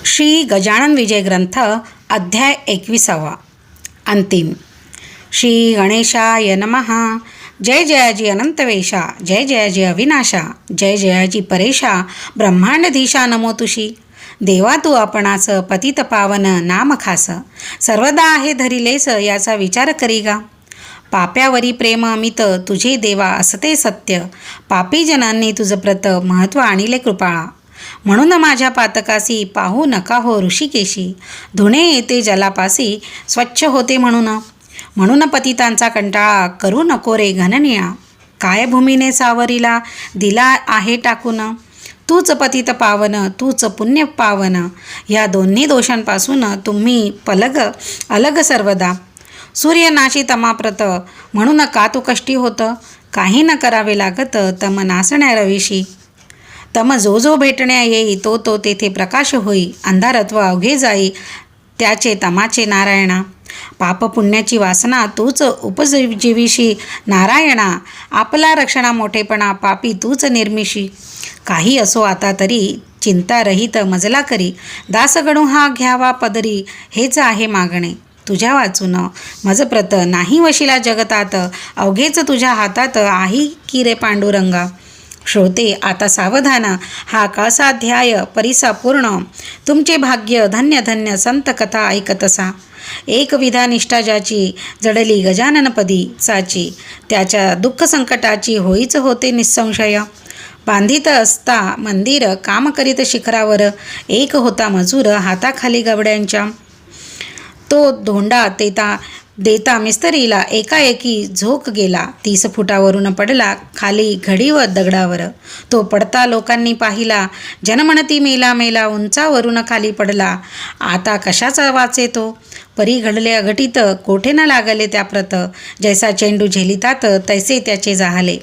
श्री गजानन विजय ग्रंथ अध्याय 21. अंतिम. श्री गणेशाय नमः. जय जयाजी अनंतवेशा, जय जयाजी अविनाशा, जय जयाजी परेशा, ब्रह्मांडधीशा नमो तुशी. देवा तू आपणास पतित पावन नाम खास, सर्वदा आहे धरिलेस याचा विचार करी गा. पाप्यावरी प्रेम अमित तुझे देवा असते सत्य, पापी जनांनी तुझ प्रत महत्त्व आणिले कृपाळा. म्हणून माझ्या पातकासी पाहू नका हो ऋषिकेशी, धुणे येते जलापासी स्वच्छ होते म्हणून पतितांचा कंटाळा करू नको रे घननिळा. काय भूमीने सावरीला दिला आहे टाकून, तूच पतित पावन तूच पुण्य पावन. या दोन्ही दोषांपासून तुम्ही अलग सर्वदा. सूर्यनाशी तमाप्रत म्हणून का तू कष्टी होत, काही न करावे लागत तम नासण्या रवीशी. तम जो भेटण्या येई तो तेथे प्रकाश होई, अंधारत्व अवघे जाई त्याचे तमाचे नारायणा. पाप पुण्याची वासना तूच उपजीविशी नारायणा, आपला रक्षणा मोठेपणा पापी तूच निर्मिशी. काही असो आता तरी चिंता रहित मजला करी, दासगणू हा घ्यावा पदरी हेच आहे मागणे. तुझ्या वाचून मज प्रत नाही वशिला जगतात, अवघेच तुझ्या हातात आहे की रे पांडुरंगा. श्रोते आता सावधान, हा कळसाध्याय परिसा पूर्ण. तुमचे भाग्य धन्य धन्य संत कथा ऐकतसा. एक विधा निष्ठा ज्याची जडली गजाननपदी साची, त्याच्या दुःख संकटाची होईच होते निसंशय. बांधित असता मंदिर काम करीत शिखरावर, एक होता मजूर हाताखाली गवड्यांच्या. तो धोंडा देता मिस्त्रीला एकाएकी झोक गेला, 30 फुटावरून पडला खाली घडी व दगडावर. तो पडता लोकांनी पाहिला, जनमनती मेला मेला उंचावरून खाली पडला. आता कशाचा वाचे तो, परी घडले अघटित कोठे न लागले त्या प्रत. जैसा चेंडू झेलितात तैसे त्याचे जाहले,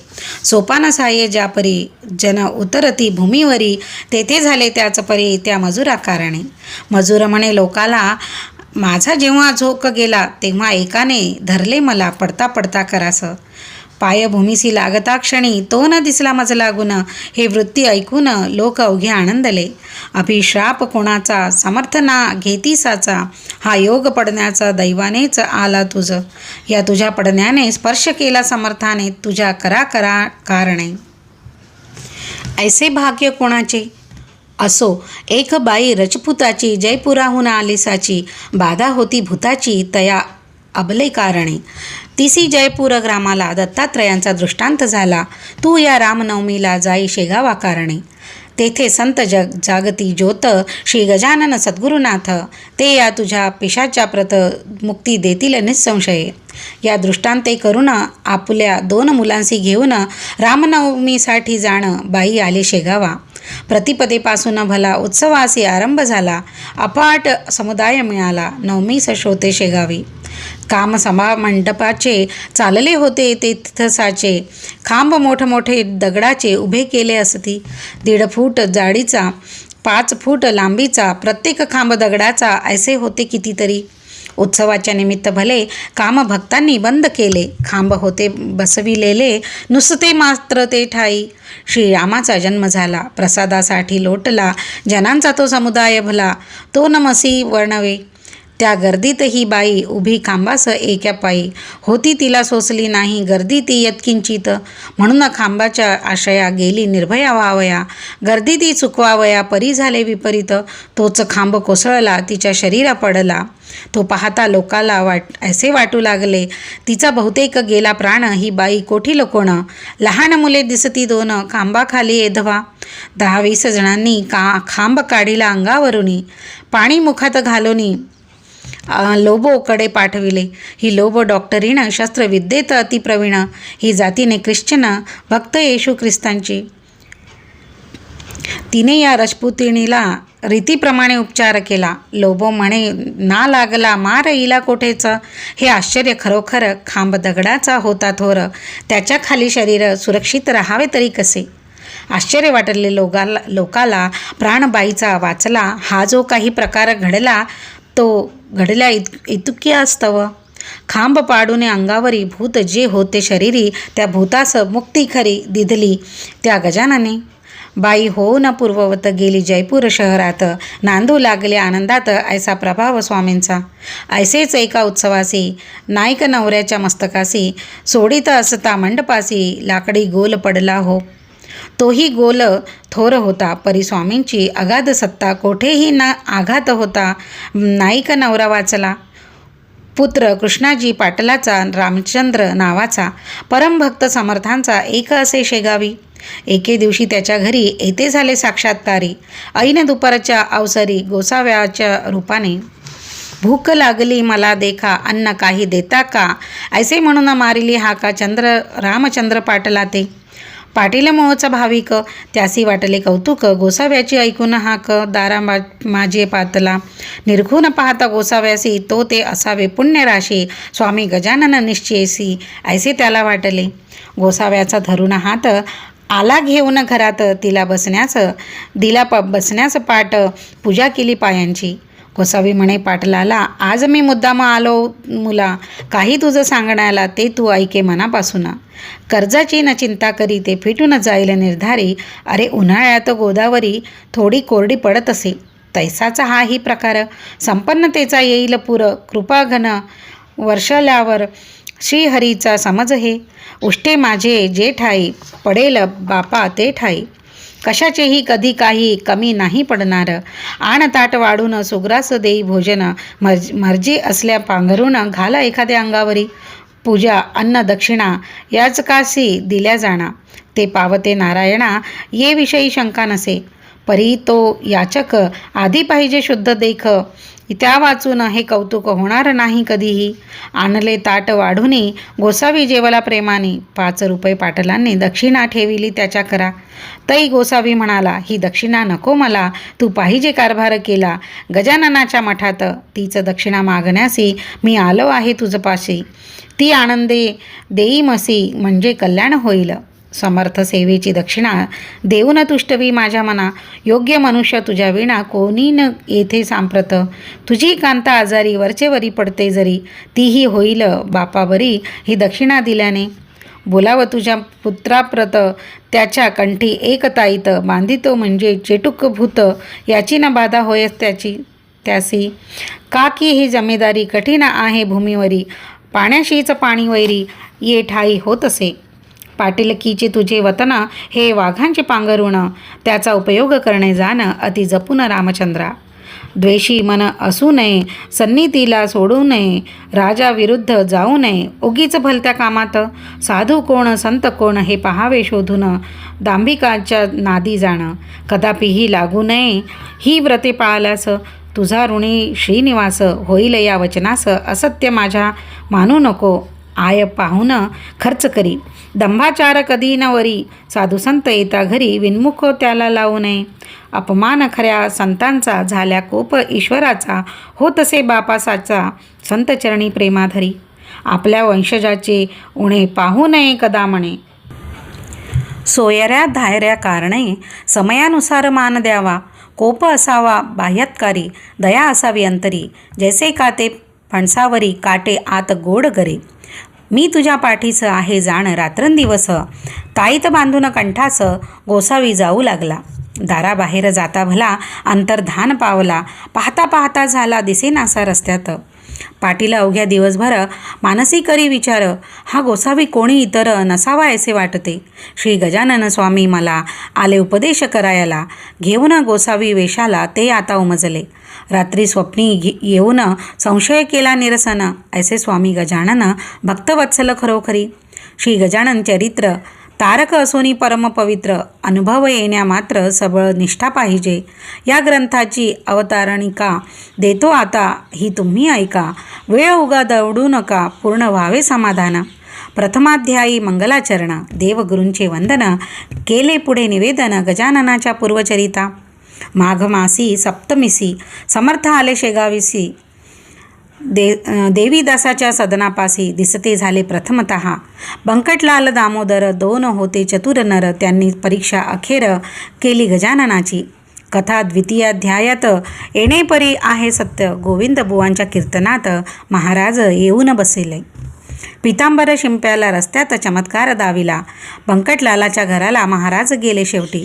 सोपान सहाय्य ज्या परी जन उतरती भूमीवरी, तेथे झाले त्याच परी त्या मजुरा कारणे. मजूर म्हणे लोकाला, माझा जेव्हा झोक गेला तेव्हा एकाने धरले मला पडता पडता करास. पाय भूमीसी लागता क्षणी तो न दिसला मज लागून, हे वृत्ती ऐकून लोक अवघे आनंदले. अभिश्राप कोणाचा समर्थ ना घेतीसाचा, हा योग पडण्याचा दैवानेच आला तुझ. या तुझ्या पडण्याने स्पर्श केला समर्थाने, तुझ्या करा कारणे. ऐसे भाग्य कोणाचे असो, एक बाई रजपुताची जयपुराहून आलिसाची, बाधा होती भूताची तया अबले कारणे. तिसी जयपूर ग्रामाला दत्तात्रयांचा दृष्टांत झाला, तू या रामनवमीला जाई शेगावा कारणे. तेथे संत जागती ज्योत श्री गजानन सद्गुरुनाथ, ते या तुझ्या पिशाच्या प्रत मुक्ती देतील निसंशये. या दृष्टांते करून आपल्या 2 मुलांशी घेऊन रामनवमीसाठी जाण बाई आले शेगावा. प्रतिपदेपासून भला उत्सवासी आरंभ झाला, अपाट समुदाय मिळाला नवमीस श्रोते शेगावी. काम सभा मंडपाचे चालले होते तीर्थसाचे, खांब मोठमोठे दगडाचे उभे केले असती. 1.5 फूट जाडीचा 5 फूट लांबीचा प्रत्येक खांब दगडाचा ऐसे होते कितीतरी. उत्सवाच्या निमित्त भले काम भक्तांनी बंद केले, खांब होते बसविलेले नुसते मात्र ते ठाई. श्रीरामाचा जन्म झाला, प्रसादासाठी लोटला जनांचा तो समुदाय भला, तो नमसी वर्णवे. त्या गर्दीत ही बाई उभी खांबास एका पायी, होती तिला सोसली नाही गर्दी ती यत्किंचित. म्हणून खांबाच्या आशया गेली निर्भया व्हावया, गर्दी ती चुकवावया परी झाले विपरीत. तोच खांब कोसळला तिच्या शरीरा पडला, तो पाहता लोकाला ऐसे वाटू लागले, तिचा बहुतेक गेला प्राण. ही बाई कोठी लोकोण, लहान मुले दिसती 2 खांबाखाली एधवा. 10-20 जणांनी खांब काढिला अंगावरुनी, पाणी मुखात घालोनी लोबोकडे पाठविले. ही लोबो डॉक्टरीण, शस्त्रविद्येत अतिप्रवीण, ही जातीने ख्रिश्चन भक्त येशू ख्रिस्तांची. तिने या राजपुतिणीला रीतीप्रमाणे उपचार केला. लोबो म्हणे, ना लागला मार हिला कोठेच. हे आश्चर्य खरोखर, खांब दगडाचा होता थोर, त्याच्या खाली शरीर सुरक्षित राहावे तरी कसे. आश्चर्य वाटले लोकाला, प्राणबाईचा वाचला. हा जो काही प्रकार घडला तो घडल्या इतके अस्तव. खांब पाडून अंगावरी भूत जे होते शरीरी, त्या भूतास मुक्ती खरी दिधली त्या गजानने. बाई हो न पूर्ववत गेली जयपूर शहरात, नांदू लागले आनंदात ऐसा प्रभाव स्वामींचा. ऐसेच एका उत्सवासी नाईक नवऱ्याच्या मस्तकासी, सोडित असता मंडपासी लाकडी गोल पडला हो. तोही गोल थोर होता, परी स्वामींची अगाध सत्ता, कोठेही न आघात होता. नाईक नवरा वाचला, पुत्र कृष्णाजी पाटलाचा, रामचंद्र नावाचा, परमभक्त समर्थांचा एक असे शेगावी. एके दिवशी त्याच्या घरी येते झाले साक्षात्कारी, ऐन दुपारच्या अवसरी गोसाव्याच्या रूपाने. भूक लागली मला देखा, अन्न काही देता का, ऐसे म्हणून मारिली हाका रामचंद्र पाटला ते. पाटील मोहचा भाविक, त्यासी वाटले कौतुक, गोसाव्याची ऐकून हाक, दारा माझे पातला. निरखून पाहता गोसाव्यासी, तो ते असावे पुण्यराशी, स्वामी गजानन निश्चयसी, ऐसे त्याला वाटले. गोसाव्याचा धरून हात आला घेऊन घरात, दिला बसण्यास पाट, पूजा केली पायांची. गोसावी म्हणे पाटलाला, आज मी मुद्दाम आलो मुला, काही तुझं सांगण्याला ते तू ऐके मनापासून. कर्जाची न चिंता करी, ते फिटून जाईल निर्धारी. अरे उन्हाळ्यात गोदावरी थोडी कोरडी पडत असे, तैसाचा हाही प्रकार. संपन्नतेचा येईल पूर, कृपाघन वर्षाल्यावर श्रीहरीचा समज हे. उष्टे माझे जे ठाई, पडेल बापा ते ठाई. कशाचेही कधी काही कमी नाही पडणार. आण ताट वाढून सुग्रास देई भोजन, मर्जी असल्या पांघरून घाला एखाद्या अंगावरी. पूजा अन्न दक्षिणा याच कासी दिल्या जाणा, ते पावते नारायणा ये विषयी शंका नसे. परी तो याचक आधी पाहिजे शुद्ध देख, त्या वाचून हे कौतुक होणार नाही कधीही. आणले ताट वाढूनी गोसावी जेवला प्रेमाने, 5 रुपये पाटलांनी दक्षिणा ठेविली त्याच्या करा. तै गोसावी म्हणाला, ही दक्षिणा नको मला, तू पाहिजे कारभार केला गजाननाच्या मठात. तीच दक्षिणा मागण्यासी मी आलो आहे तुझपाशी, ती आनंदे देईमसी म्हणजे कल्याण होईल. समर्थ सेवेची दक्षिणा देऊन तुष्टवी माझ्या मना, योग्य मनुष्य तुझ्या विणा कोणी न येथे सांप्रत. तुझी कांता आजारी वरचेवरी पडते जरी, तीही होईल बापा बरी ही दक्षिणा दिल्याने. बोलाव तुझ्या पुत्राप्रत, त्याच्या कंठी एक ताईत, बांधितो म्हणजे चेटुक भूत, याची न बाधा होय त्यासी. का की ही जमेदारी कठीण आहे भूमीवरी, पाण्याशीच पाणी वैरी ये ठाई होत असे. पाटीलकीचे तुझे वतन हे वाघांचे पांघरुण, त्याचा उपयोग करणे जाण अति जपून रामचंद्रा. द्वेषी मन असू नये, सन्निधीला सोडू नये, राजा विरुद्ध जाऊ नये उगीच भलत्या कामात. साधू कोण संत कोण हे पहावे शोधून, दांभिकाच्या नादी जाणं कदापिही लागू नये. ही व्रते पाळल्यास तुझा ऋणी श्रीनिवास, होईल या वचनास असत्य माझ्या मानू नको. आय पाहून खर्च करी, दंभाचार कधी न वरी, साधू संत येता घरी विनमुख त्याला लावू नये. अपमान खऱ्या संतांचा, झाल्या कोप ईश्वराचा, होतसे बापासाचा संतचरणी प्रेमाधरी. आपल्या वंशजाचे उणे पाहू नये कदा म्हणे, सोयऱ्या धायऱ्या कारणे समयानुसार मान द्यावा. कोप असावा बाह्यत्कारी, दया असावी अंतरी, जैसे काते फणसावरी काटे आत गोड गरे. मी तुझ्या पाठीस आहे जाण रात्रंदिवस, ताईत बांधून कंठास गोसावी जाऊ लागला. दाराबाहेर जाता भला अंतर्धान पावला, पाहता पाहता झाला दिसेनासा रस्त्यात. पाटील अवघ्या दिवसभर मानसी करी विचार, हा गोसावी कोणी इतर नसावा असे वाटते. श्री गजानन स्वामी मला आले उपदेश करायला, घेऊन गोसावी वेशाला ते आता उमजले. रात्री स्वप्नी येऊन संशय केला निरसन, ऐसे स्वामी गजानन भक्तवत्सल खरोखरी. श्री गजानन चरित्र तारक असोनी परम पवित्र, अनुभव येण्या मात्र सबळ निष्ठा पाहिजे. या ग्रंथाची अवतारणिका देतो आता ही तुम्ही ऐका, वेळ उगा दवडू नका पूर्ण व्हावे समाधान. प्रथमाध्यायी मंगलाचरण, देवगुरूंचे वंदन, केले पुढे निवेदन गजाननाच्या पूर्वचरिता. माघ मासी सप्तमीसी समर्थ आले शेगावीसी, देवीदासाच्या सदनापासी दिसते झाले प्रथमतः. बंकटलाल दामोदर 2 होते चतुर नर, त्यांनी परीक्षा अखेर केली गजाननाची. कथा द्वितीयाध्यायात येणेपरी आहे सत्य, गोविंद बुवांच्या कीर्तनात महाराज येऊन बसले. पितांबर शिंप्याला रस्त्यात चमत्कार दाविला. बंकटलालाच्या घराला महाराज गेले शेवटी.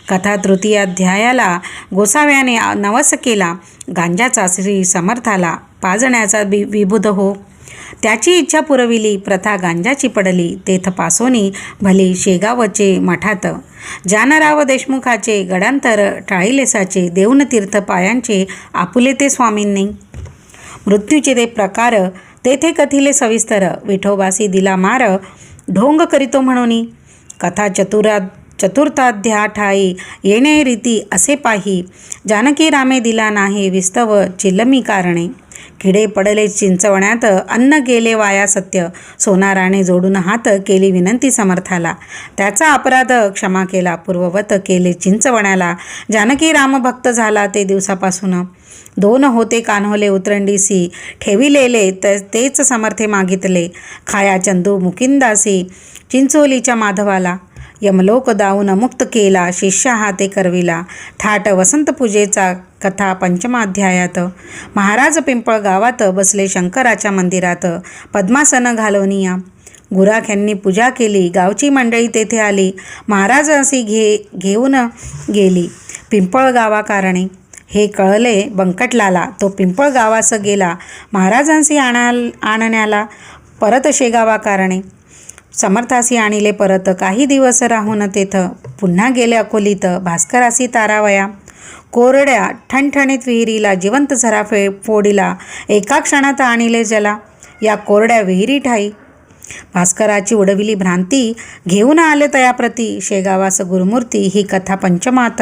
कथा तृतीयाध्यायाला गोसाव्याने नवस केला. गांजाचा श्री समर्थाला पाजण्याचा विबुध हो. त्याची इच्छा पुरविली. प्रथा गांजाची पडली. तेथ पासोनी भली शेगावचे मठात. जानराव देशमुखाचे गडांतर टाळिलेसाचे. देऊन तीर्थ पायांचे आपुले ते स्वामींनी. मृत्यूचे ते प्रकार तेथे कथिले सविस्तर. विठोबासी दिला मार ढोंग करीतो म्हणून. कथा चतुर्थाध्या ठाई येणे रीती असे पाही. जानकी रामे दिला नाही विस्तव चिलमी कारणे. किडे पडले चिंचवण्यात अन्न गेले वाया सत्य. सोनाराने जोडून हात केली विनंती समर्थाला. त्याचा अपराध क्षमा केला पूर्ववत केले चिंचवण्याला. जानकी रामभक्त झाला ते दिवसापासून. 2 होते कान्होले उतरंडीसी ठेविलेले तेच समर्थे मागितले. खाया चंदू मुकिंदासी चिंचोलीच्या माधवाला. यमलोक दाऊन मुक्त केला शिष्या हाते करविला. थाट वसंत पूजेचा कथा पंचमाध्यायात. महाराज पिंपळ गावात बसले शंकराच्या मंदिरात. पद्मासन घालवनिया गुराख्यांनी पूजा केली. गावची मंडळी तेथे आली. महाराज अशी घेऊन गेली पिंपळ गावा कारणे. हे कळले बंकटलाला. तो पिंपळ गावास गेला महाराजांशी आणण्याला. परत शेगावा कारणे. समर्थासी आणिले परत. काही दिवस राहून तेथ पुन्हा गेले अकोलीत. भास्करासी तारावया. कोरड्या ठणठणीत विहिरीला जिवंत झरा फोडिला. एका क्षणात आणिले जला या कोरड्या विहिरी ठाई. भास्कराची उडविली भ्रांती घेऊन आले तयाप्रती. शेगावास गुरुमूर्ती ही कथा पंचमात.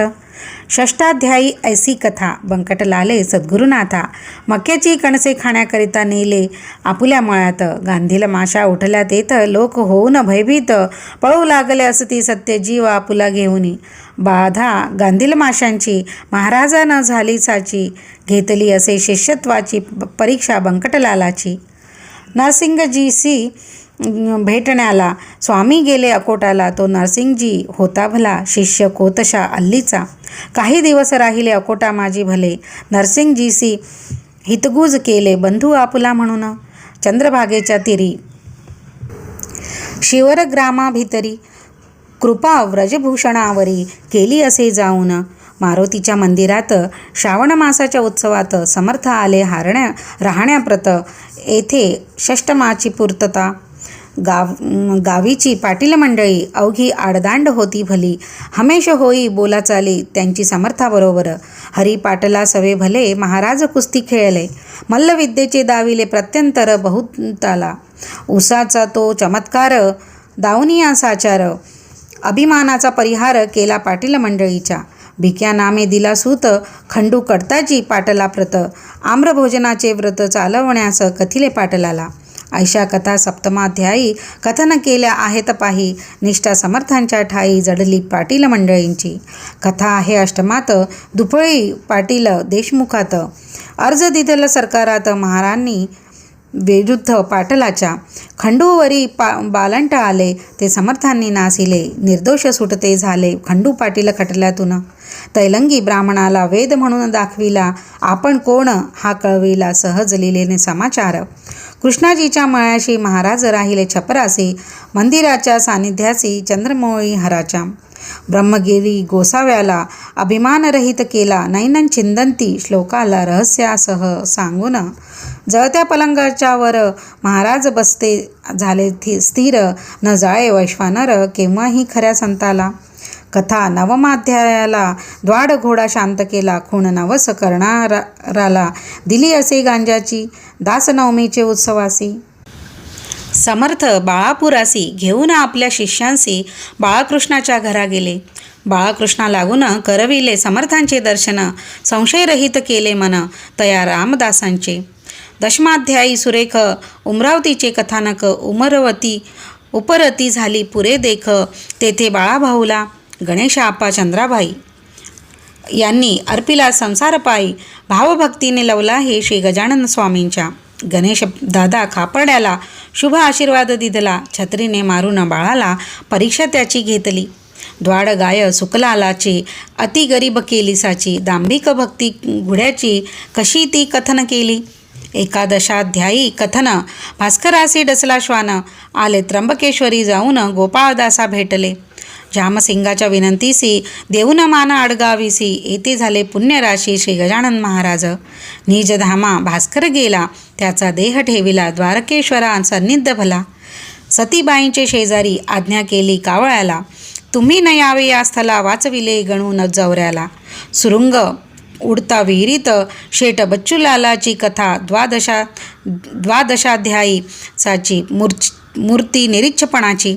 षष्ठाध्यायी ऐसी कथा. बंकटलाले सद्गुरुनाथा मक्याची कणसे खाण्याकरिता नेले आपुल्या मळ्यात. गांधील माशा उठल्या तेथ लोक होऊन भयभीत. पळू लागले असती सत्य जीव आपुला घेऊनी. बाधा गांधील माशांची महाराजानं झाली साची. घेतली असे शिष्यत्वाची परीक्षा बंकटलालाची. नरसिंगजीसी भेटण्याला स्वामी गेले अकोटाला. तो नरसिंगजी होता भला शिष्य कोतशा अल्लीचा. काही दिवस राहिले अकोटा माझी भले. नरसिंगजीसी हितगुज केले बंधू आपुला म्हणून. चंद्रभागेच्या तिरी शिवरग्रामाभितरी कृपा व्रजभूषणावरी केली असे जाऊन. मारुतीच्या मंदिरात श्रावण मासाच्या उत्सवात समर्थ आले राहण्याप्रत. येथे षष्टमाची पूर्तता. गावीची पाटील मंडळी अवघी आडदांड होती भली. हमेश होई बोलाचाली त्यांची समर्थाबरोबर. हरी पाटला सवे भले महाराज कुस्ती खेळले. मल्लविद्येचे दाविले प्रत्यंतर बहुताला. उसाचा तो चमत्कार दावनिया साचार. अभिमानाचा परिहार केला पाटील मंडळीच्या. भिक्या नामे दिला सूत खंडू कडताजी पाटला प्रत. आम्रभोजनाचे व्रत चालवण्यास कथिले पाटलाला. ऐशा कथा सप्तमाध्यायी कथन केल्या आहेत पाही. निष्ठा समर्थांच्या ठाई जडली पाटील मंडळींची. कथा आहे अष्टमात. दुफळी पाटील देशमुखात. अर्ज दिधल सरकारात महाराणी विरुद्ध पाटलाच्या. खंडूवरी बालंट आले ते समर्थांनी नासिले. निर्दोष सुटते झाले खंडू पाटील खटल्यातून. तैलंगी ब्राह्मणाला वेद म्हणून दाखविला. आपण कोण हा कळविला सहज लिहिलेने समाचार. कृष्णाजीच्या मळ्याशी महाराज राहिले छपरासी. मंदिराच्या सानिध्यासी चंद्रमौळी हराच्या. ब्रह्मगिरी गोसाव्याला अभिमानरहित केला. नैनन चिंदंती श्लोकाला रहस्यासह सांगून. जळत्या पलंगाच्या वर महाराज बसते झाले स्थिर. न जाळे वैश्वानर केव्हाही खऱ्या संताला. कथा नवमाध्यायाला द्वाड घोडा शांत केला. खूण नवस करणाराला दिली असे गांजाची. दासनवमीचे उत्सवासी. समर्थ बाळापुरासी घेऊन आपल्या शिष्यांशी बाळकृष्णाच्या घरा गेले. बाळकृष्णा लागून करविले समर्थांचे दर्शन. संशयरहित केले मन तया रामदासांचे. दशमाध्यायी सुरेख उमरावतीचे कथानक. उपरती झाली पुरे देख. तेथे बाळाभाऊला गणेश आप्पा चंद्राबाई यांनी अर्पिला संसार पायी. भावभक्तीने लवला हे श्री गजानन स्वामींच्या. गणेश दादा खापर्ड्याला शुभ आशीर्वाद दिधला. छत्रीने मारून बाळाला परीक्षा त्याची घेतली. द्वाड गाय सुकलालाची अति गरीब केली साची. दांभिक भक्ती घुड्याची कशी ती कथन केली. एकादशाध्यायी कथन. भास्करासी डसला श्वान, आले त्र्यंबकेश्वरी जाऊन गोपाळदासा भेटले. जामसिंगाच्या विनंतीसी देऊन मान अडगावीसी, येथे झाले पुण्यराशी श्री गजानन महाराज. निजधामा भास्कर गेला, त्याचा देह ठेविला द्वारकेश्वरा सन्निध भला. सतीबाईंचे शेजारी आज्ञा केली कावळ्याला, तुम्ही न यावे या स्थला, वाचविले गणून जवऱ्याला. सुरुंग उडता विहिरीत शेट बच्चूलालाची कथा, द्वादशाध्यायी साची मूर्ती निरीच्छपणाची.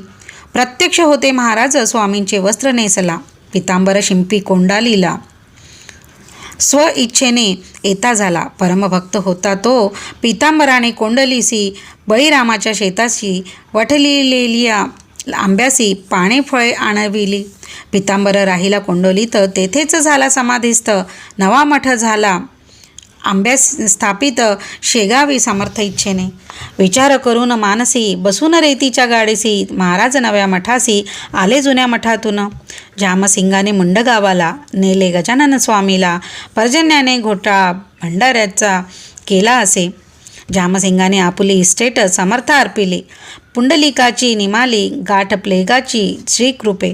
प्रत्यक्ष होते महाराज, स्वामींचे वस्त्र नेसला, पितांबर शिंपी कोंडालीला. स्व इच्छेने येता झाला, परमभक्त होता तो, पितांबराने कोंडलीसी. बळीरामाच्या शेताशी वठलेल्या आंब्यासी, पाने फळे आणविली. पितांबर राहिला कोंडोलीत, तेथेच झाला समाधीस्थ. नवा मठ झाला आंब्यास स्थापित, शेगावी समर्थ इच्छेने. विचार करून मानसी, बसून रेतीच्या गाडीसी. महाराज नव्या मठासी, आले जुन्या मठातून. जामसिंगाने मुंड गावाला, नेले गजानन स्वामीला. पर्जन्याने घोटाळा भंडाऱ्याचा केला असे. जामसिंगाने आपुली इस्टेट समर्थ अर्पिली. पुंडलिकाची निमाली, गाठ प्लेगाची श्रीकृपे.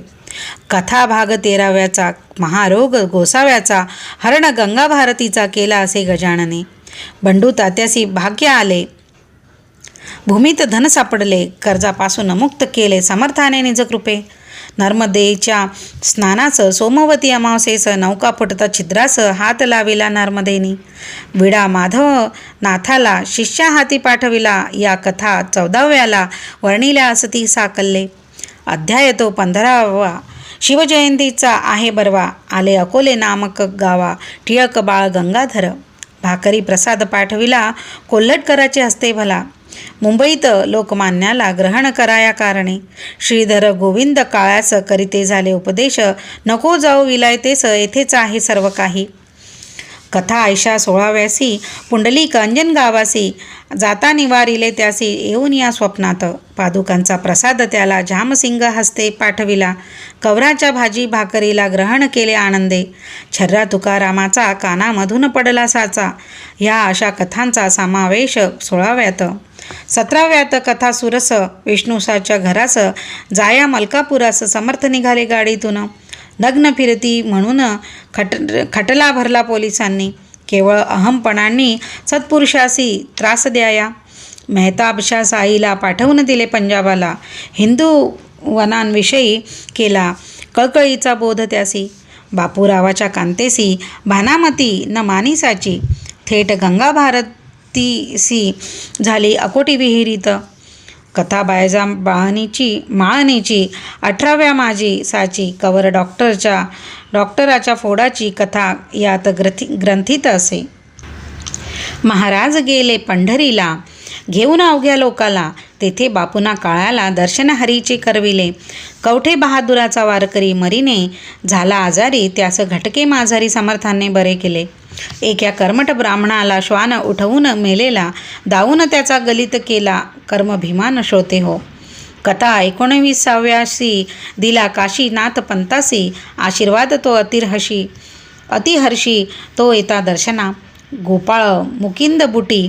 कथा भाग 13व्याचा, महारोग गोसाव्याचा. हरण गंगा भारतीचा केला असे गजानने. बंडू तात्यासी भाग्य आले, भूमीत धन सापडले. कर्जापासून मुक्त केले समर्थाने निजकृपे. नर्मदेच्या स्नानास, सोमवती अमावसेस. नौका फुटता छिद्रास, हात लाविला नर्मदेनी. विडा माधव नाथाला, शिष्या हाती पाठविला. या कथा 14व्याला, वर्णिल्या असती साकल्ले. अध्याय तो 15वा, शिवजयंतीचा आहे बरवा. आले अकोले नामक गावा, टिळक बाळ गंगाधर. भाकरी प्रसाद पाठविला, कोल्हटकराचे हस्ते भला. मुंबईत लोकमान्याला ग्रहण कराया कारणे. श्रीधर गोविंद काळ्यास करीते झाले उपदेश. नको जाऊ विलायतेस, येथेच आहे सर्व काही. कथा ऐशा 16व्यासी, पुंडलिक अंजन गावासी. जाता निवारिले त्यासी, येऊन या स्वप्नात. पादुकांचा प्रसाद त्याला, जामसिंग हस्ते पाठविला. कवराच्या भाजी भाकरीला, ग्रहण केले आनंदे. छर्रा तुकारामाचा, कानामधून पडला साचा. ह्या अशा कथांचा समावेश 16व्यात. 17व्यात कथा सुरस, विष्णुसाच्या घरास. जाया मलकापुरास, समर्थ निघाले गाडीतून. नग्न फिरती म्हणून खटला भरला पोलिसांनी. केवळ अहमपणांनी सत्पुरुषासी त्रास द्याया. मेहताबशा साईला पाठवून दिले पंजाबाला. हिंदू वनांविषयी केला कळकळीचा बोध त्यासी. बापूरावाच्या कांतेसी, भानामती न मानिसाची. थेट गंगा भारतीसी झाली अकोटी विहिरीत. कथा बायजा माळणीची 18व्या माझी साची. कवर डॉक्टराच्या फोडाची कथा यात ग्रंथित असे. महाराज गेले पंढरीला, घेऊन अवघ्या लोकाला. तेथे बापुना काळाला, दर्शन हरीचे करविले. कवठे बहादुराचा वारकरी मरीने झाला आजारी. त्यास घटके माझारी समर्थांनी बरे केले. एका कर्मठ ब्राह्मणाला श्वान उठवून मेलेला. दावून त्याचा गलित केला, कर्म भीमान श्रोते हो. कथा 19व्यासी, दिला काशीनाथ पंतासी. आशीर्वाद तो अतिहर्षी तो येता दर्शना. गोपाळ मुकिंद बुटी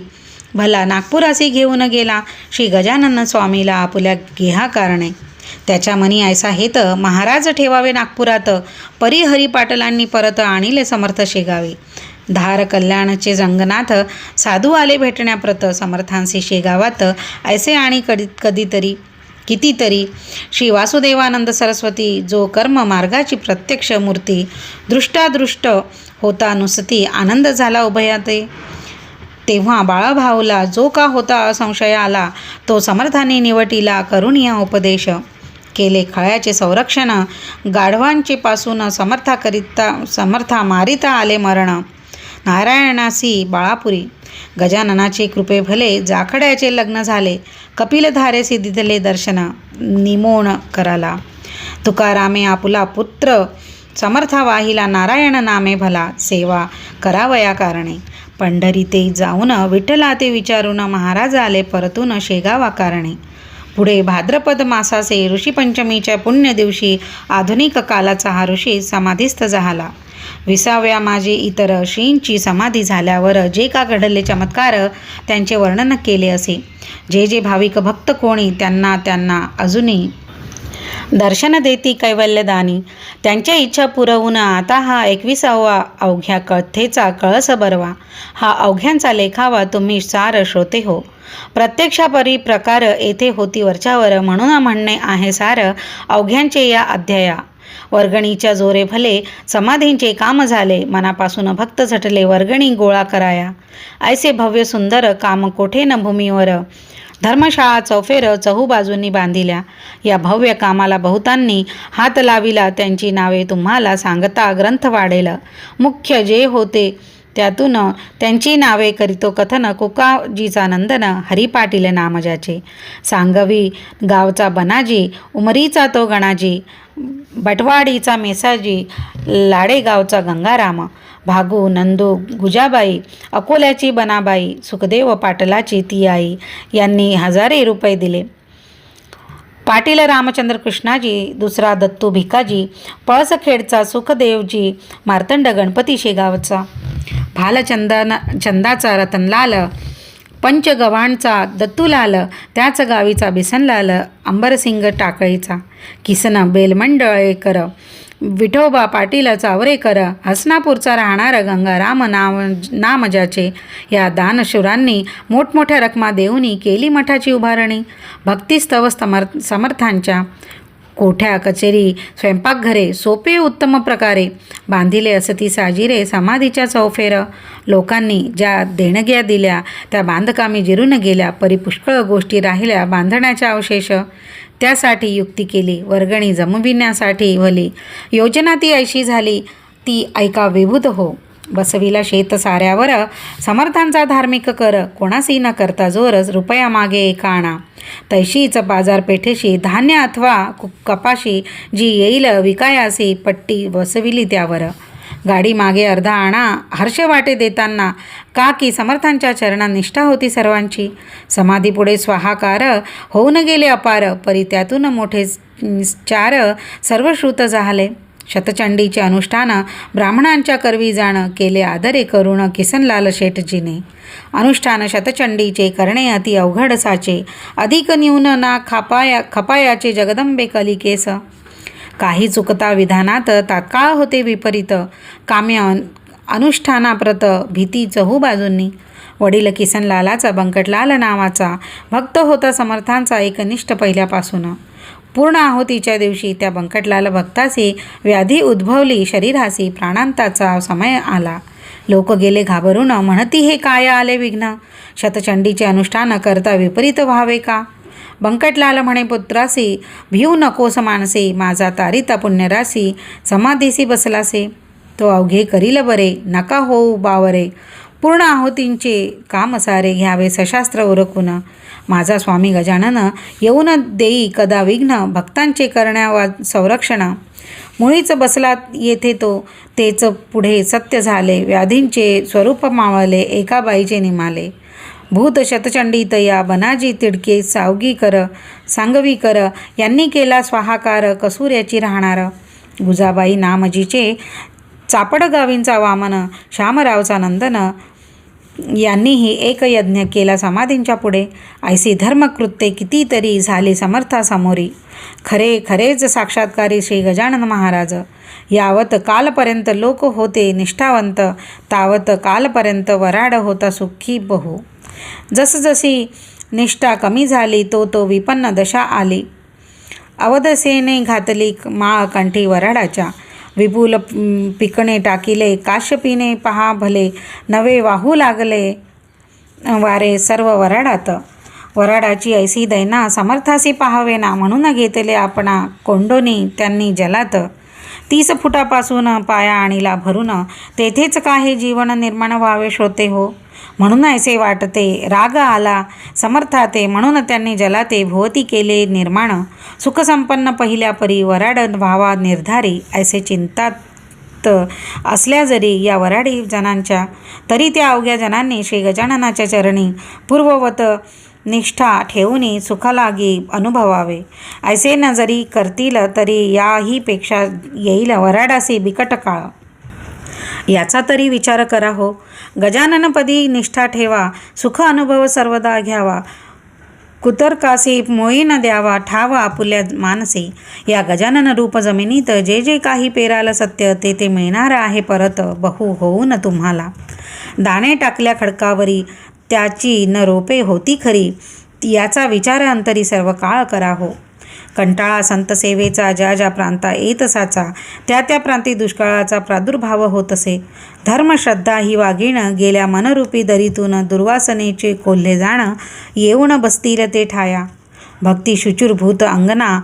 भला, नागपुरासी घेऊन गेला. श्री गजानन स्वामीला आपुल्या गेहा कारणे. त्याच्या मनी ऐसा हेत, महाराज ठेवावे नागपुरात. परी हरी पाटलांनी परत आणिले समर्थ शेगावी. धार कल्याणचे रंगनाथ, साधू आले भेटण्याप्रत. समर्थांसी शेगावात, ऐसे आणि कधीतरी कितीतरी. श्री वासुदेवानंद सरस्वती, जो कर्म मार्गाची प्रत्यक्ष मूर्ती. दृष्टादृष्ट होता नुसती, आनंद झाला उभयाते. तेव्हा बाळाभाऊला जो का होता असंशय आला. तो समर्थांनी निवटीला, करुणिया उपदेश. केले खळ्याचे संरक्षण, गाढवांचे पासून समर्था मारिता आले मरण. नारायणासी बाळापुरी, गजाननाचे कृपे भले. जाखड्याचे लग्न झाले, कपिलधारेसी दिधले दर्शन. निमोण कराला तुकारामे आपुला पुत्र. समर्था वाहिला नारायण नामे भला. सेवा करावया कारणे. पंढरी ते जाऊन विठ्ठला ते विचारून. महाराज आले परतून शेगावा कारणे. पुढे भाद्रपद मासाचे ऋषीपंचमीच्या पुण्य दिवशी आधुनिक कालाचा हा ऋषी समाधीस्थ झाला. विसाव्या माझे इतर श्रींची समाधी झाल्यावर जे का घडले चमत्कार त्यांचे वर्णन केले असे. जे जे भाविक भक्त कोणी त्यांना त्यांना अजूनही दर्शन देती कैवल्यदानी. त्यांच्या इच्छा पुरवून आता हा 21वा अवघ्या कथेचा कळस बरवा. हा अवघ्यांचा लेखावा तुम्ही सार श्रोते हो. प्रत्यक्षापरी प्रकार येथे होती वरच्यावर, म्हणून म्हणणे आहे सार अवघ्यांचे या अध्याया. वर्गणीच्या जोरे भले समाधींचे काम झाले, मनापासून भक्त झटले वर्गणी गोळा कराया. ऐसे भव्य सुंदर काम कोठे न भूमीवर, धर्मशाळा चौफेर चहूबाजूंनी बांधिल्या. या भव्य कामाला बहुतांनी हात लाविला, त्यांची नावे तुम्हाला सांगता ग्रंथ वाढेल. मुख्य जे होते त्यातून त्यांची नावे करीतो कथन. कुकाजीचा नंदन, हरी पाटील नामजाचे, सांगवी गावचा बनाजी, उमरीचा तो गणाजी, बटवाडीचा मेसाजी, लाडेगावचा गंगाराम, भागू नंदू गुजाबाई, अकोल्याची बनाबाई, सुखदेव पाटलाची ती आई यांनी हजारे रुपये दिले. पाटील रामचंद्र कृष्णाजी, दुसरा दत्तू भिकाजी, पळसखेडचा सुखदेवजी, मार्तंड गणपती शेगावचा, चंदाचा रतनलाल, पंचगव्हाणचा दत्तूलाल, त्याच गावीचा बिसनलाल, अंबरसिंग टाकळीचा, किसन बेलमंडळेकर, विठोबा पाटील चावरेकर, हसनापूरचा राहणारा गंगाराम नामजाचे. या दानशूरांनी मोठमोठ्या रकमा देऊनी केली मठाची उभारणी. भक्तिस्तव समर्थांच्या कोठ्या कचेरी स्वयंपाकघरे सोपे उत्तम प्रकारे बांधिले असती साजिरे समाधीच्या चौफेर. लोकांनी ज्या देणग्या दिल्या त्या बांधकामी जिरून गेल्या, परिपुष्कळ गोष्टी राहिल्या बांधण्याच्या अवशेष. त्यासाठी युक्ती केली, वर्गणी जमविण्यासाठी भली योजना ती ऐशी झाली, ती ऐका विभूत हो. बसविला शेत साऱ्यावर समर्थांचा धार्मिक कर, कोणासी न करता जोर रुपया मागे एका आणा. तैशीच बाजारपेठेशी धान्य अथवा कपाशी जी येईल विकायासी पट्टी बसविली त्यावर. गाडी मागे अर्धा आणा हर्ष वाटे देताना, का की समर्थांच्या चरणात निष्ठा होती सर्वांची. समाधीपुढे स्वाहाकार होऊन गेले अपार, परी त्यातून मोठे चार सर्वश्रुत झाले. शतचंडीचे अनुष्ठान ब्राह्मणांच्या करवी जाण, केले आदरे करुण किसनलाल शेठजीने. अनुष्ठान शतचंडीचे करणे अति अवघड साचे, अधिक न्यून ना खपायाचे जगदंबे कलिकेस. काही चुकता विधानात तात्काळ होते विपरीत, काम्य अनुष्ठानाप्रत भीती चहूबाजूंनी. वडील किसनलालाचा बंकटलाल नावाचा भक्त होता समर्थांचा एकनिष्ठ पहिल्यापासून. पूर्ण आहुतीच्या दिवशी त्या बंकटलाल भक्तासी व्याधी उद्भवली शरीरासी, प्राणांताचा समय आला. लोक गेले घाबरून, म्हणती हे काय आले विघ्न, शतचंडीचे अनुष्ठान करता विपरीत व्हावे का. बंकटलाल म्हणे पुत्रासी, भिऊ नकोस मानसे, माझा तारिता पुण्यरासी समाधीसी बसलासे. तो अवघे करील बरे, नका होऊ बावरे, पूर्ण आहुतींचे काम सारे घ्यावे सशास्त्र उरकून. माझा स्वामी गजानन येऊन देई कदा विघ्न, भक्तांचे करण्यावा संरक्षण. मुळीच बसला येथे तो, तेच पुढे सत्य झाले, व्याधींचे स्वरूप मावळले, एका बाईचे निमाले. भूत शतचंडीत या बनाजी तिडके सांगवीकर यांनी केला स्वाहाकार, कसूऱ्याची राहणार. गुजाबाई नामजीचे, चापडगावींचा वामन, श्यामरावचा नंदन यांनीही एक यज्ञ केला समाधींच्या पुढे. ऐसी धर्मकृत्ये कितीतरी झाली समर्थासमोरी. खरेच साक्षात्कारी श्री गजानन महाराज. यावत कालपर्यंत लोक होते निष्ठावंत, तावत कालपर्यंत वराड होता सुखी बहु. जसजशी निष्ठा कमी झाली तो विपन्न दशा आली. अवधसेने घातली माळ कंठी वराडाच्या, विपुल पिकणे टाकिले काश्यपीने पहा भले, नवे वाहू लागले वारे सर्व वराडात. वराडाची ऐसी दैना समर्थासी पाहावेना, म्हणून घेतले आपणा कोंडोनी त्यांनी जलात. 30 फुटापासून पाया आणीला भरून, तेथेच काही जीवन निर्माण व्हावे श्रोते हो. म्हणून ऐसे वाटते राग आला समर्थाते, म्हणून त्यांनी जलाते भोवती केले निर्माण. सुखसंपन्न पहिल्या परी वराड व्हावा निर्धारी, ऐसे चिंतात असल्या जरी या वराडी जनांच्या, तरी त्या अवघ्या जनांनी श्री गजाननाच्या चरणी पूर्ववत निष्ठा ठेवूनी सुखालागी अनुभवावे. ऐसे न जरी करतील तरी याही पेक्षा येईल वराडासी बिकट काळ. याचा तरी विचार करा हो. गजाननपदी निष्ठा ठेवा, सुख अनुभव सर्वदा घ्यावा. कुतर्कासे मोही न द्यावा, ठावा आपुल्या मानसे. या गजानन रूप जमिनीत जे जे काही पेराल सत्य, ते ते मिळणार आहे परत बहु होऊन तुम्हाला. दाणे टाकल्या खडकावरी, त्याची न रोपे होती खरी. याचा विचार अंतरी सर्व काळ करा हो. कंटाळा संत सेवेचा ज्या ज्या प्रांता येत साचा, त्या त्या प्रांती दुष्काळाचा प्रादुर्भाव होत असे. धर्मश्रद्धा ही वागीण गेल्या मनरूपी दरीतून दुर्वासनेचे कोल्हे जाण, येऊन बसतील ते ठाया. भक्ती शुचुरभूत अंगणा,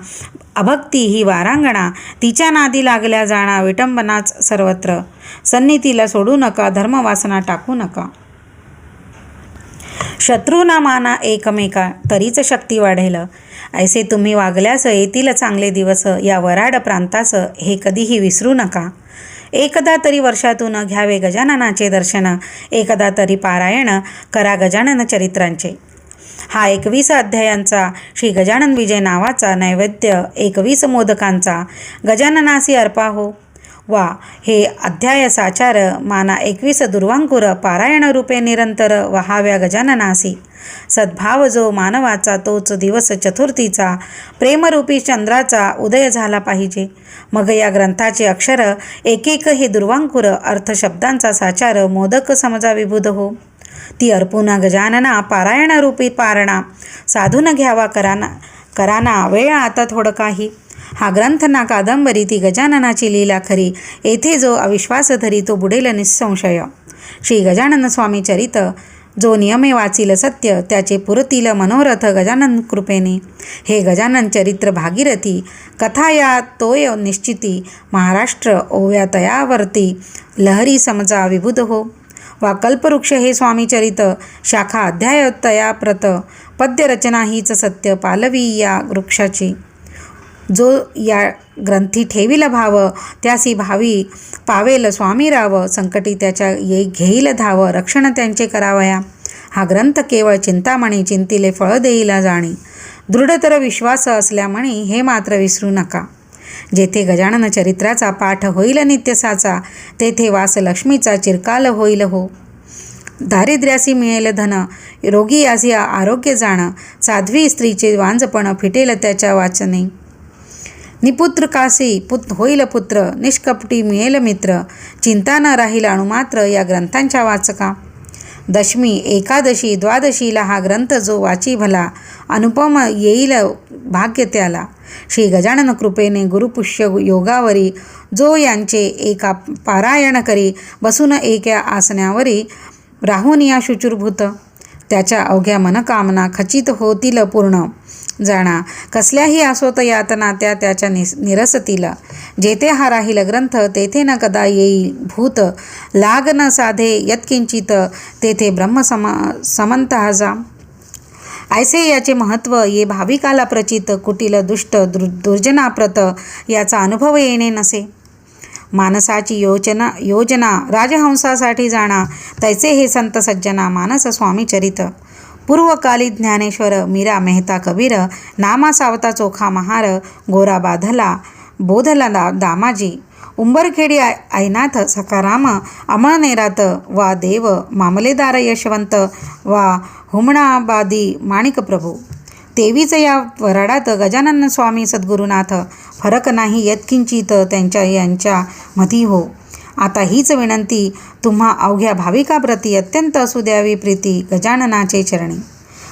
अभक्ती ही वारांगणा, तिच्या नादी लागल्या जाणा विटंबनाच सर्वत्र. सन्नितीला सोडू नका, धर्मवासना टाकू नका. शत्रूना माना एकमेका, तरीच शक्ती वाढेल. ऐसे तुम्ही वागल्यास येतील चांगले दिवस. या वराड प्रांतास हे कधीही विसरू नका. एकदा तरी वर्षातून घ्यावे गजाननाचे दर्शन, एकदा तरी पारायण करा गजानन चरित्रांचे. हा 21 अध्यायांचा श्री गजानन विजय नावाचा नैवेद्य 21 मोदकांचा गजाननासी अर्पा हो. वा हे अध्याय साचार माना 21 दुर्वांकुर पारायण रूपे निरंतर वहाव्या गजाननासी. सद्भाव जो मानवाचा तोच दिवस चतुर्थीचा, प्रेमरूपी चंद्राचा उदय झाला पाहिजे. मग या ग्रंथाचे अक्षर एक एक हे दुर्वांकुर, अर्थ शब्दांचा साचार मोदक समजा विबुध हो. ती अर्पून गजानना पारायण रूपी पारणा, साधून घ्यावा कराना वेळ आता थोडं काही. हा ग्रंथ ना कादंबरी ती गजाननाची लीला खरी, येथे जो अविश्वास धरी तो बुडेल निसंशय. श्री गजानन स्वामी चरित जो नियमे वाचील सत्य, त्याचे पुरतील मनोरथ गजानन कृपेने. हे गजानन चरित्र भागीरथी, कथा या तोय निश्चिती. महाराष्ट्र ओव्या तयावरती, लहरी समजा विबुध हो. वा कल्पवृक्ष हे स्वामी चरित, शाखा अध्याय तया प्रत. पद्यरचना हीच सत्य, पालवी या वृक्षाची. जो या ग्रंथी ठेवील भाव, त्यासी भावी पावेल स्वामी राव. संकटी त्याच्या घेईल धाव, रक्षण त्यांचे करावया. हा ग्रंथ केवळ चिंतामणी, चिंतिले फळ देईला जाणी. दृढतर विश्वास असल्यामणी, हे मात्र विसरू नका. जेथे गजानन चरित्राचा पाठ होईल नित्यसाचा, तेथे वास लक्ष्मीचा चिरकाल होईल हो. दारिद्र्यासी मिळेल धन, रोगी यासी आरोग्य जाण. साध्वी स्त्रीचे वांजपण फिटेल त्याच्या वाचने. निपुत्र कासी होईल पुत्र, निष्कपटी मिळेल मित्र. चिंता न राहील अणुमात्र या ग्रंथांच्या वाचका. दशमी एकादशी द्वादशीला हा ग्रंथ जो वाची भला, अनुपम येईल भाग्य त्याला. श्री गजानन कृपेने गुरुपुष्य योगावरी, जो यांचे एका पारायण करी. बसून एका आसनावरी, राहून या शुचुरभूत. त्याच्या अवघ्या मनकामना खचित होतील पूर्ण जाणा. कसल्याही आसोत यातना त्या त्याच्या निरसतील. जेथे हा राहील ग्रंथ, तेथे न कदा येईल भूत. लाग न साधे यत्किंचित, तेथे ब्रह्म समंत हजा. ऐसे याचे महत्त्व ये भाविकाला प्रचित. कुटील दुष्ट दुर्जनाप्रत याचा अनुभव येणे नसे. मानसाची योजना राजहंसासाठी जाणा. तैसे हे संत सज्जना मानस स्वामी चरित. पूर्वकाली ज्ञानेश्वर मीरा मेहता कबीर, नामा सावता चोखा महार. गोरा बोधला दामाजी, उंबरखेडी ऐनाथ सखाराम. अमळनेरात वा देव मामलेदार यशवंत. वा हुमणाबादी माणिकप्रभू. तेवीच या वराडात गजानन स्वामी सद्गुरुनाथ. फरक नाही यत्किंचित यांच्या मधी हो. आता हीच विनंती तुम्हा अवघ्या भाविकाप्रती अत्यंत असू द्यावी प्रीती गजाननाचे चरणी.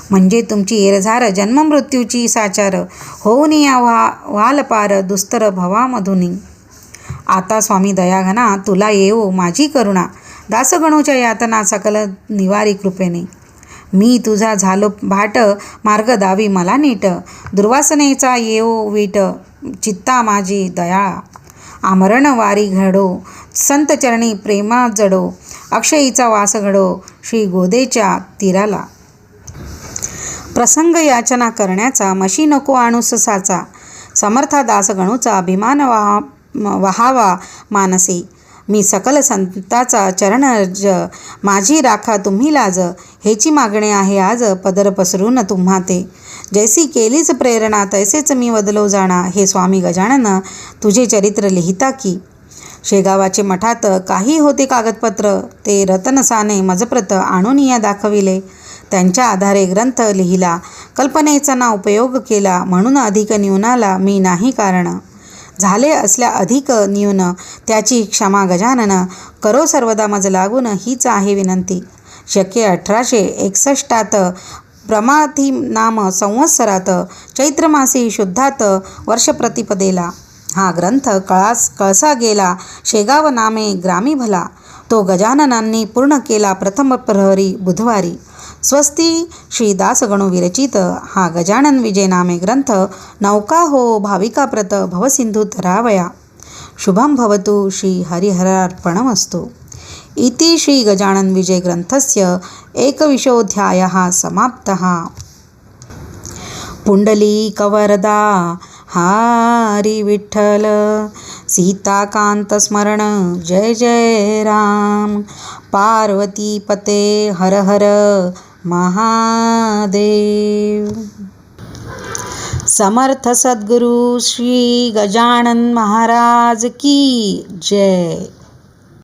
म्हणजे तुमची येरझार जन्ममृत्यूची साचार, होऊन या वालपार दुस्तर भवामधुनी. आता स्वामी दयाघना तुला येवो माझी करुणा. दासगणूच्या यातना सकल निवारी कृपेने. मी तुझा झालो भाट, मार्ग दावी मला नीट. दुर्वासनेचा येवो वीट, चित्ता माझी दयाळा. आमरण वारी घडो, संत चरणी प्रेमा जडो. अक्षयीचा वास घडो, श्री गोदेच्या तीराला. प्रसंग याचना करण्याचा, मशी नको आणूस साचा. समर्था दास गणूचा अभिमान वहावा मानसी. मी सकल संताचा चरणज, माझी राखा तुम्ही लाज. हेची मागणे आहे आज, पदर पसरून तुम्हा ते. जैसी केलीच प्रेरणा, तैसेच मी वदलो जाणा. हे स्वामी गजानन तुझे चरित्र लिहिता की. शेगावाचे मठात काही होते कागदपत्र, ते रतनसाने मजप्रत आणून या दाखविले. त्यांच्या आधारे ग्रंथ लिहिला. कल्पनेचा ना उपयोग केला म्हणून अधिक न्यूनाला मी नाही कारण. झाले असल्या अधिक न्यून त्याची क्षमा गजानन, करो सर्वदा मज लागून हीच आहे विनंती. शके 1861 प्रमाथी नाम संवत्सरात चैत्रमासी शुद्धात वर्षप्रतिपदेला हा ग्रंथ कळसा गेला. शेगाव नामे ग्रामी भला, तो गजाननांनी पूर्ण केला प्रथम प्रहरी बुधवारी. स्वस्ती श्री दासगणू विरचित हा गजानन विजय नामे ग्रंथ नौका हो भाविकाप्रत भवसिंधू तरावया. शुभं भवतु श्री हरिहरार्पणमस्तु. इति श्री गजानन विजय ग्रंथस्य 21ोऽध्यायः समाप्तः. पुंडलीकवरदा हरि विठ्ठल, सीताकांत स्मरण जय जय राम. पार्वती पते हर हर महादेव. समर्थ सद्गुरु श्री गजानन महाराज की जय.